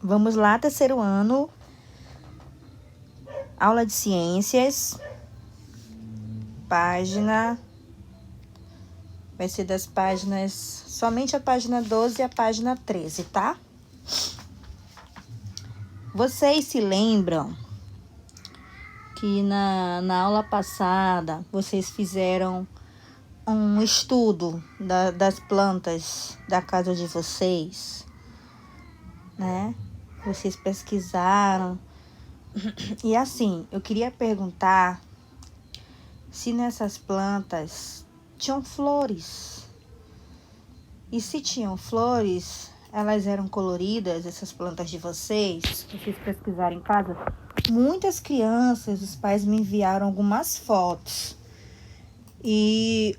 Vamos lá, terceiro ano, aula de ciências, página, vai ser das páginas, somente a página 12 e a página 13, tá? Vocês se lembram que na aula passada vocês fizeram um estudo das plantas da casa de vocês, né? Vocês pesquisaram. E assim, eu queria perguntar se nessas plantas tinham flores. E se tinham flores, elas eram coloridas, essas plantas de vocês pesquisaram em casa? Muitas crianças, os pais me enviaram algumas fotos. E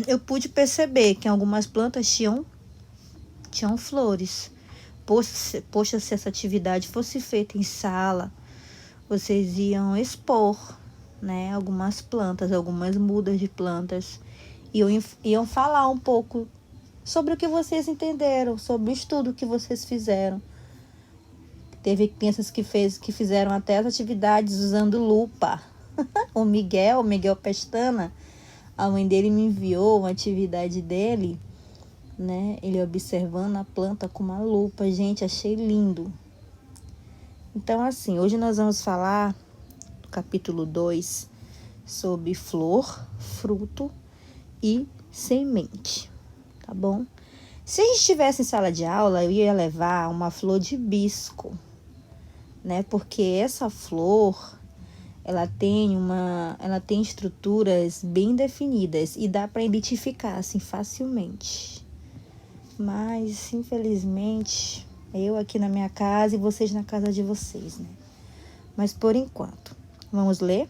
eu pude perceber que algumas plantas tinham flores. Poxa, se essa atividade fosse feita em sala, vocês iam expor, né, algumas plantas, algumas mudas de plantas. E iam falar um pouco sobre o que vocês entenderam, sobre o estudo que vocês fizeram. Teve crianças que fizeram até as atividades usando lupa. O Miguel Pestana, a mãe dele me enviou uma atividade dele, né? Ele observando a planta com uma lupa. Gente, achei lindo. Então, assim, hoje nós vamos falar do capítulo 2 sobre flor, fruto e semente, tá bom? Se a gente estivesse em sala de aula, eu ia levar uma flor de hibisco, né? Porque essa flor, ela tem estruturas bem definidas e dá para identificar assim facilmente. Mas, infelizmente, eu aqui na minha casa e vocês na casa de vocês, né? Mas por enquanto, vamos ler?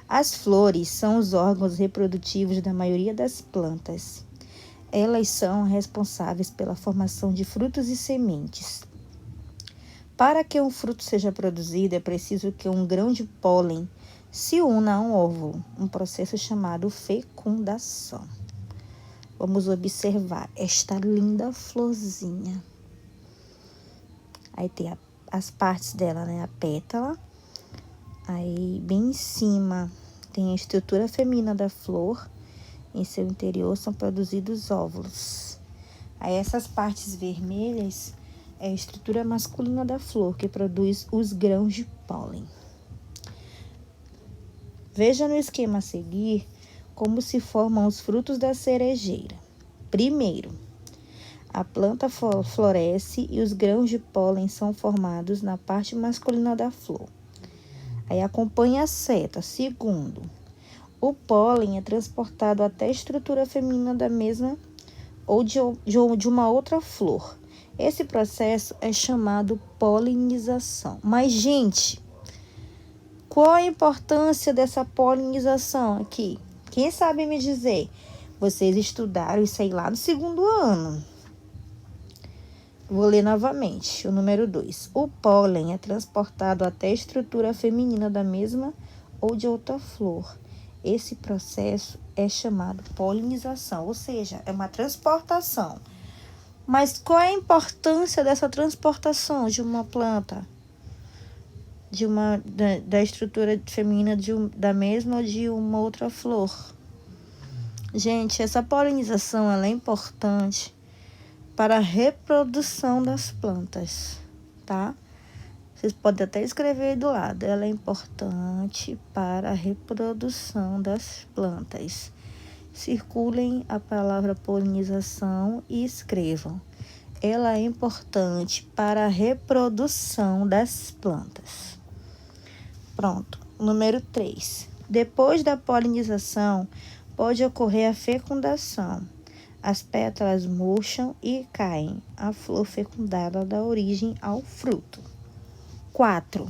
As flores são os órgãos reprodutivos da maioria das plantas. Elas são responsáveis pela formação de frutos e sementes. Para que um fruto seja produzido, é preciso que um grão de pólen se una a um óvulo, um processo chamado fecundação. Vamos observar esta linda florzinha. Aí tem as partes dela, né? A pétala. Aí, bem em cima, tem a estrutura feminina da flor. Em seu interior são produzidos óvulos. Aí, essas partes vermelhas é a estrutura masculina da flor, que produz os grãos de pólen. Veja no esquema a seguir como se formam os frutos da cerejeira. Primeiro, a planta floresce e os grãos de pólen são formados na parte masculina da flor. Aí acompanha a seta. Segundo, o pólen é transportado até a estrutura feminina da mesma ou de uma outra flor. Esse processo é chamado polinização. Mas, gente, qual a importância dessa polinização aqui? Quem sabe me dizer? Vocês estudaram isso aí lá no segundo ano. Vou ler novamente o número 2. O pólen é transportado até a estrutura feminina da mesma ou de outra flor. Esse processo é chamado polinização, ou seja, é uma transportação. Mas qual é a importância dessa transportação de uma planta? Da estrutura feminina da mesma ou de uma outra flor? Gente, essa polinização ela é importante para a reprodução das plantas, tá? Vocês podem até escrever aí do lado. Ela é importante para a reprodução das plantas. Circulem a palavra polinização e escrevam. Ela é importante para a reprodução das plantas. Pronto. Número 3. Depois da polinização, pode ocorrer a fecundação. As pétalas murcham e caem. A flor fecundada dá origem ao fruto. 4.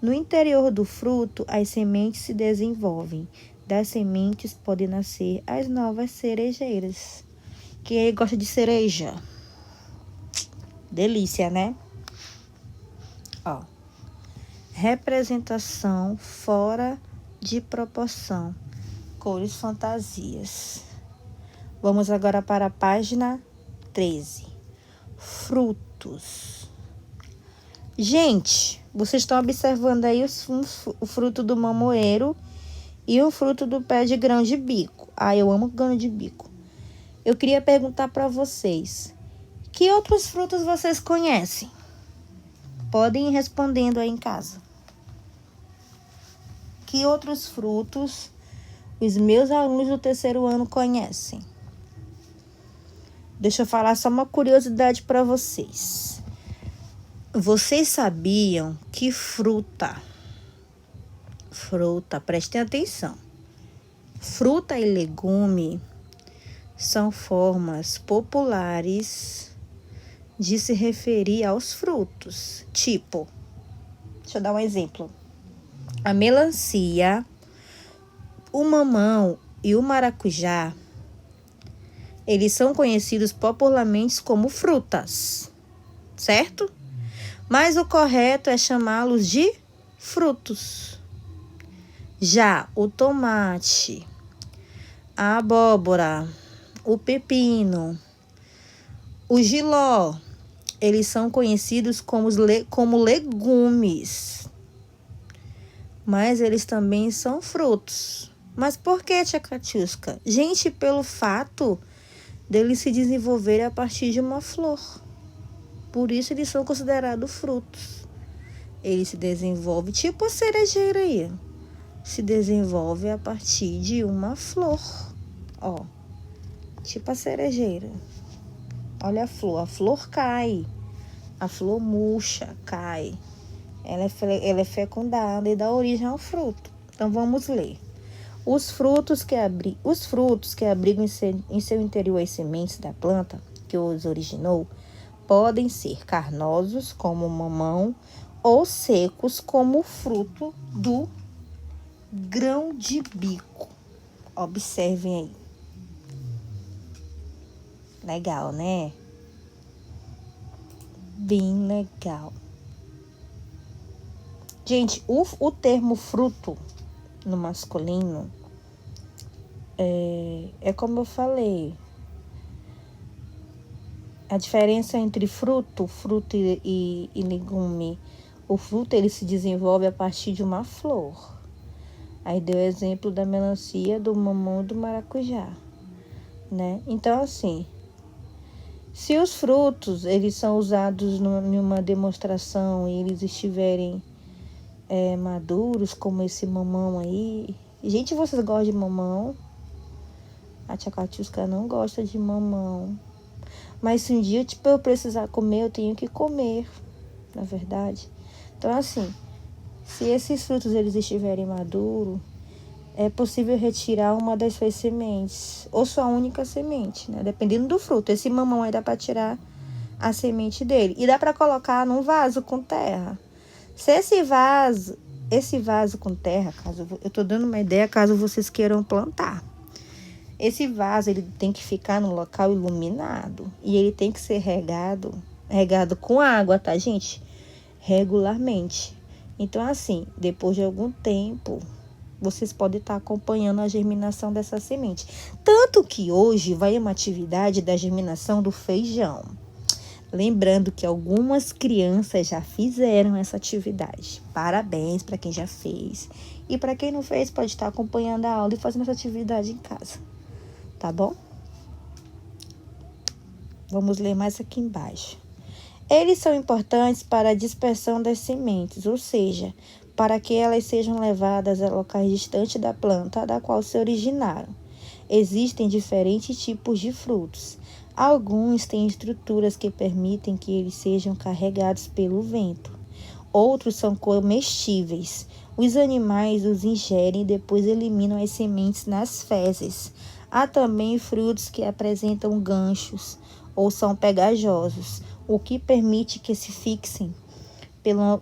No interior do fruto, as sementes se desenvolvem. Das sementes podem nascer as novas cerejeiras. Quem aí gosta de cereja? Delícia, né? Ó. Representação fora de proporção. Cores fantasias. Vamos agora para a página 13. Frutos. Gente, vocês estão observando aí o fruto do mamoeiro e o fruto do pé de grão de bico. Ah, eu amo grão de bico. Eu queria perguntar para vocês, que outros frutos vocês conhecem? Podem ir respondendo aí em casa. Que outros frutos os meus alunos do terceiro ano conhecem? Deixa eu falar só uma curiosidade para vocês. Vocês sabiam que fruta, prestem atenção. Fruta e legume são formas populares de se referir aos frutos. Tipo, deixa eu dar um exemplo. A melancia, o mamão e o maracujá, eles são conhecidos popularmente como frutas, certo? Mas o correto é chamá-los de frutos. Já o tomate, a abóbora, o pepino, o jiló, eles são conhecidos como legumes. Mas eles também são frutos. Mas por que, tia Catiusca? Gente, pelo fato deles se desenvolverem a partir de uma flor. Por isso eles são considerados frutos. Eles se desenvolvem, tipo a cerejeira aí. Se desenvolve a partir de uma flor. Ó, tipo a cerejeira. Olha a flor cai. A flor murcha, cai. Ela é fecundada e dá origem ao fruto. Então, vamos ler. Os frutos que abrigam em seu interior as sementes da planta que os originou podem ser carnosos, como o mamão, ou secos, como o fruto do grão de bico. Observem aí. Legal, né? Bem legal. Gente, o termo fruto no masculino é como eu falei. A diferença entre fruto e legume. O fruto, ele se desenvolve a partir de uma flor. Aí deu o exemplo da melancia, do mamão e do maracujá, né? Então, assim, se os frutos, eles são usados numa demonstração e eles estiverem maduros, como esse mamão aí. Gente, vocês gostam de mamão? A tia Catiusca não gosta de mamão. Mas se um dia, eu precisar comer, eu tenho que comer, na verdade. Então, assim, se esses frutos eles estiverem maduros, é possível retirar uma das suas sementes, ou sua única semente, né? Dependendo do fruto. Esse mamão aí dá para tirar a semente dele. E dá para colocar num vaso com terra. Se esse vaso com terra, eu tô dando uma ideia caso vocês queiram plantar. Esse vaso, ele tem que ficar num local iluminado. E ele tem que ser regado com água, tá, gente? Regularmente. Então, assim, depois de algum tempo, vocês podem estar acompanhando a germinação dessa semente. Tanto que hoje vai uma atividade da germinação do feijão. Lembrando que algumas crianças já fizeram essa atividade. Parabéns para quem já fez. E para quem não fez, pode estar acompanhando a aula e fazendo essa atividade em casa. Tá bom? Vamos ler mais aqui embaixo. Eles são importantes para a dispersão das sementes, ou seja, para que elas sejam levadas a locais distantes da planta da qual se originaram. Existem diferentes tipos de frutos. Alguns têm estruturas que permitem que eles sejam carregados pelo vento. Outros são comestíveis. Os animais os ingerem e depois eliminam as sementes nas fezes. Há também frutos que apresentam ganchos ou são pegajosos, o que permite que se fixem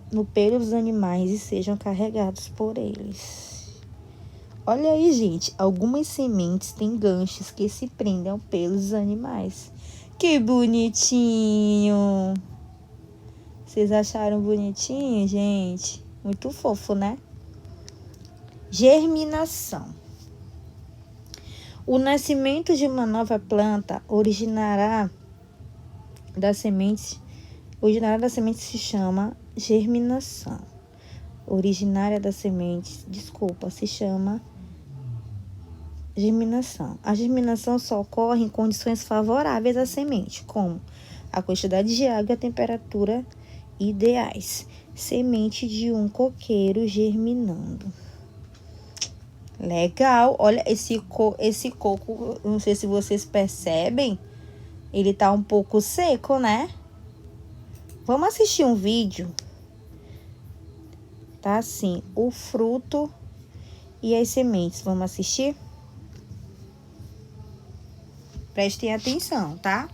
no pelo dos animais e sejam carregados por eles. Olha aí, gente, algumas sementes têm ganchos que se prendem ao pelo dos animais. Que bonitinho! Vocês acharam bonitinho, gente? Muito fofo, né? Germinação. O nascimento de uma nova planta originará da semente se chama germinação originária da semente, se chama germinação. A germinação só ocorre em condições favoráveis à semente, como a quantidade de água e a temperatura ideais. Semente de um coqueiro germinando. Legal, olha esse coco, não sei se vocês percebem, ele tá um pouco seco, né? Vamos assistir um vídeo. Tá assim, o fruto e as sementes. Vamos assistir? Prestem atenção, tá?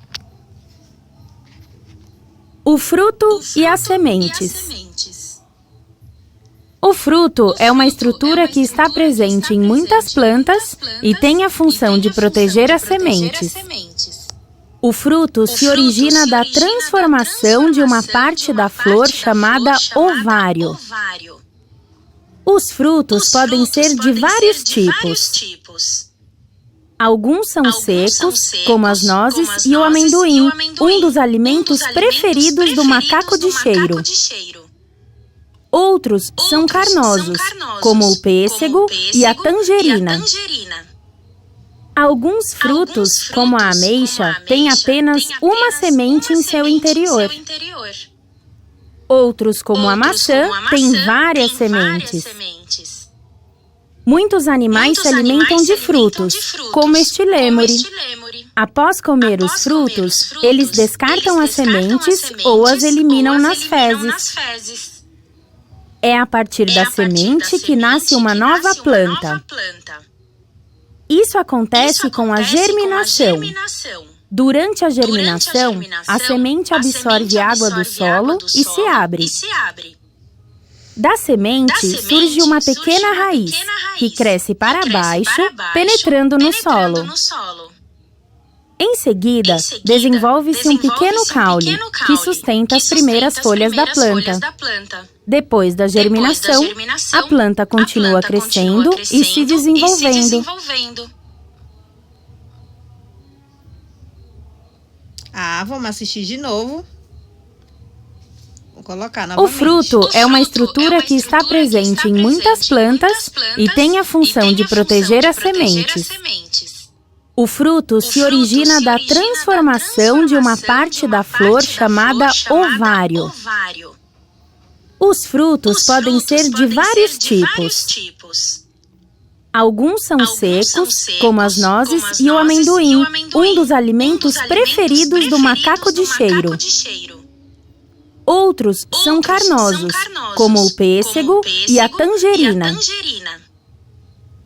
O fruto e as sementes. O fruto é uma estrutura que está presente em muitas plantas e tem a função de proteger as sementes. O fruto se origina da transformação de uma parte da flor chamada ovário. Os frutos podem ser de vários tipos. Alguns são secos, como as nozes e o amendoim, um dos alimentos preferidos do macaco de cheiro. Outros são carnosos, como o pêssego e a tangerina. Alguns frutos, como a ameixa, têm apenas uma semente em seu interior. Outros, como a maçã, têm várias sementes. Muitos animais se alimentam de frutos, como este lêmure. Após comer os frutos, eles descartam as sementes ou as eliminam nas fezes. É a partir da semente que nasce uma nova planta. Isso acontece com a germinação. Durante a germinação, a semente absorve água do solo e se abre. Da semente surge uma pequena raiz, que cresce para baixo, penetrando no solo. Em seguida, desenvolve-se um pequeno caule, que sustenta as primeiras folhas da planta. Depois da germinação, a planta continua crescendo e se desenvolvendo. Vamos assistir de novo. Vou colocar novamente. O fruto é uma estrutura que está presente em muitas plantas e tem a função de proteger as sementes. O fruto se origina da transformação de uma parte da flor chamada ovário. Os frutos podem ser de vários tipos. Alguns são secos, como as nozes e o amendoim, um dos alimentos preferidos do macaco de cheiro. Outros são carnosos, como o pêssego e a tangerina.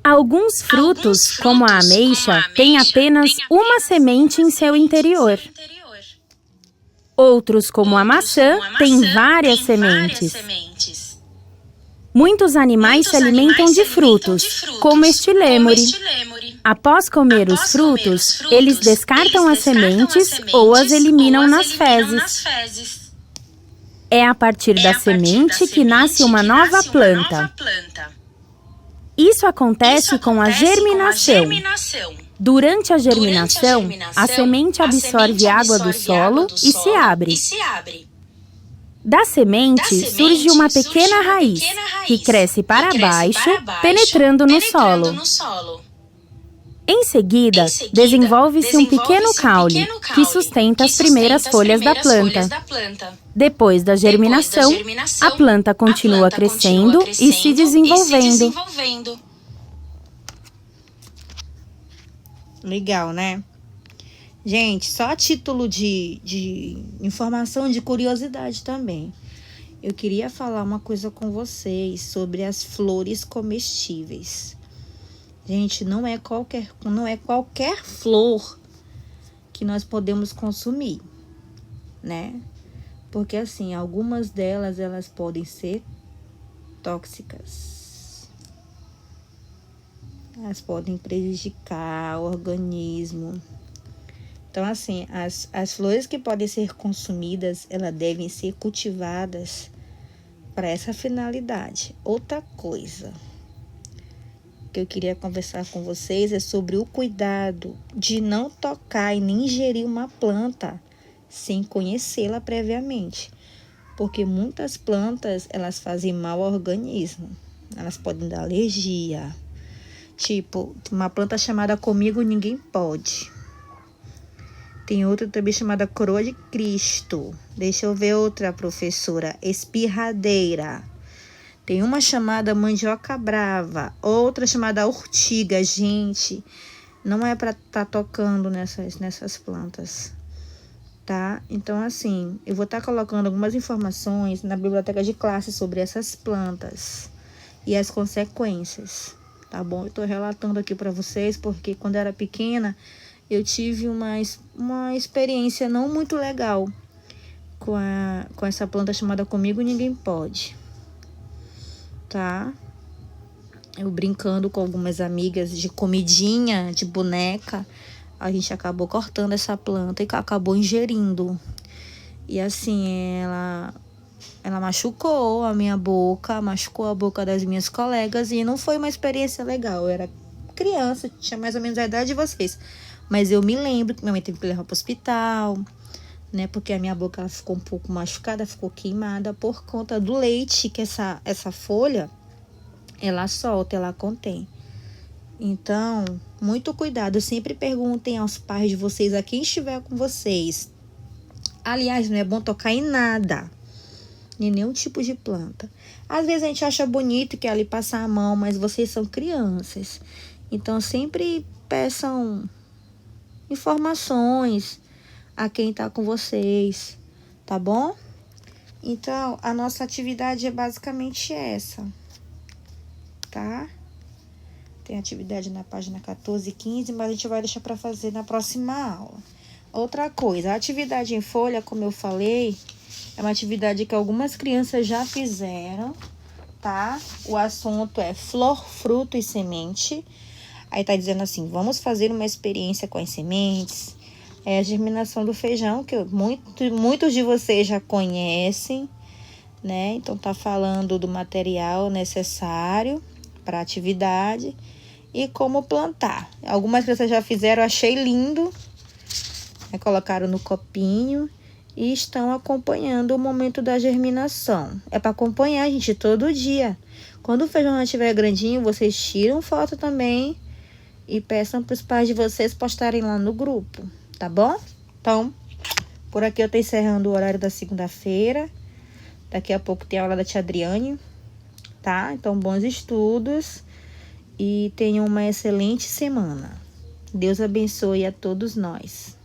Alguns frutos, como a ameixa, têm apenas uma semente em seu interior. Outros, como a maçã, têm várias sementes. Muitos animais se alimentam de frutos, como este lêmure. Após comer os frutos, eles descartam as sementes ou as eliminam nas fezes. É a partir da semente que nasce uma nova planta. Isso acontece com a germinação. Durante a germinação, a semente absorve água do solo e se abre. Da semente surge uma pequena raiz, que cresce para baixo, penetrando no solo. Em seguida, desenvolve-se um pequeno caule, que sustenta as primeiras folhas da planta. Depois da germinação, a planta continua crescendo e se desenvolvendo. Legal, né? Gente, só a título de informação, de curiosidade também. Eu queria falar uma coisa com vocês sobre as flores comestíveis. Gente, não é qualquer flor que nós podemos consumir, né? Porque assim, algumas delas, elas podem ser tóxicas. Elas podem prejudicar o organismo. Então, assim, as flores que podem ser consumidas, elas devem ser cultivadas para essa finalidade. Outra coisa que eu queria conversar com vocês é sobre o cuidado de não tocar e nem ingerir uma planta sem conhecê-la previamente. porque muitas plantas, elas fazem mal ao organismo. Elas podem dar alergia. Tipo, uma planta chamada Comigo Ninguém Pode. Tem outra também chamada Coroa de Cristo. Deixa eu ver outra, professora. Espirradeira. Tem uma chamada Mandioca Brava. Outra chamada Urtiga. Gente, não é para estar tocando nessas plantas, tá? Então, assim, eu vou estar colocando algumas informações na biblioteca de classe sobre essas plantas e as consequências, tá bom? Eu tô relatando aqui para vocês porque quando eu era pequena, eu tive uma experiência não muito legal com essa planta chamada Comigo Ninguém Pode, tá? Eu brincando com algumas amigas de comidinha, de boneca, a gente acabou cortando essa planta e acabou ingerindo. E assim, ela machucou a minha boca, machucou a boca das minhas colegas e não foi uma experiência legal. Eu era criança, tinha mais ou menos a idade de vocês. Mas eu me lembro que minha mãe teve que levar para o hospital, né? Porque a minha boca ela ficou um pouco machucada, ficou queimada por conta do leite que essa folha ela solta, ela contém. Então, muito cuidado. Sempre perguntem aos pais de vocês, a quem estiver com vocês. Aliás, não é bom tocar em nada, em nenhum tipo de planta. Às vezes a gente acha bonito que ali passar a mão, mas vocês são crianças. Então, sempre peçam informações a quem está com vocês, tá bom? Então, a nossa atividade é basicamente essa, tá? Tem atividade na página 14 e 15, mas a gente vai deixar para fazer na próxima aula. Outra coisa, a atividade em folha, como eu falei, é uma atividade que algumas crianças já fizeram, tá? O assunto é flor, fruto e semente. Aí tá dizendo assim, vamos fazer uma experiência com as sementes. É a germinação do feijão, que muitos de vocês já conhecem, né? Então tá falando do material necessário para a atividade e como plantar. Algumas crianças já fizeram, achei lindo, né? Colocaram no copinho e estão acompanhando o momento da germinação. É para acompanhar, gente, todo dia. Quando o feijão estiver grandinho, vocês tiram foto também e peçam para os pais de vocês postarem lá no grupo, tá bom? Então, por aqui eu tô encerrando o horário da segunda-feira. Daqui a pouco tem a aula da tia Adriane, tá? Então, bons estudos e tenham uma excelente semana. Deus abençoe a todos nós.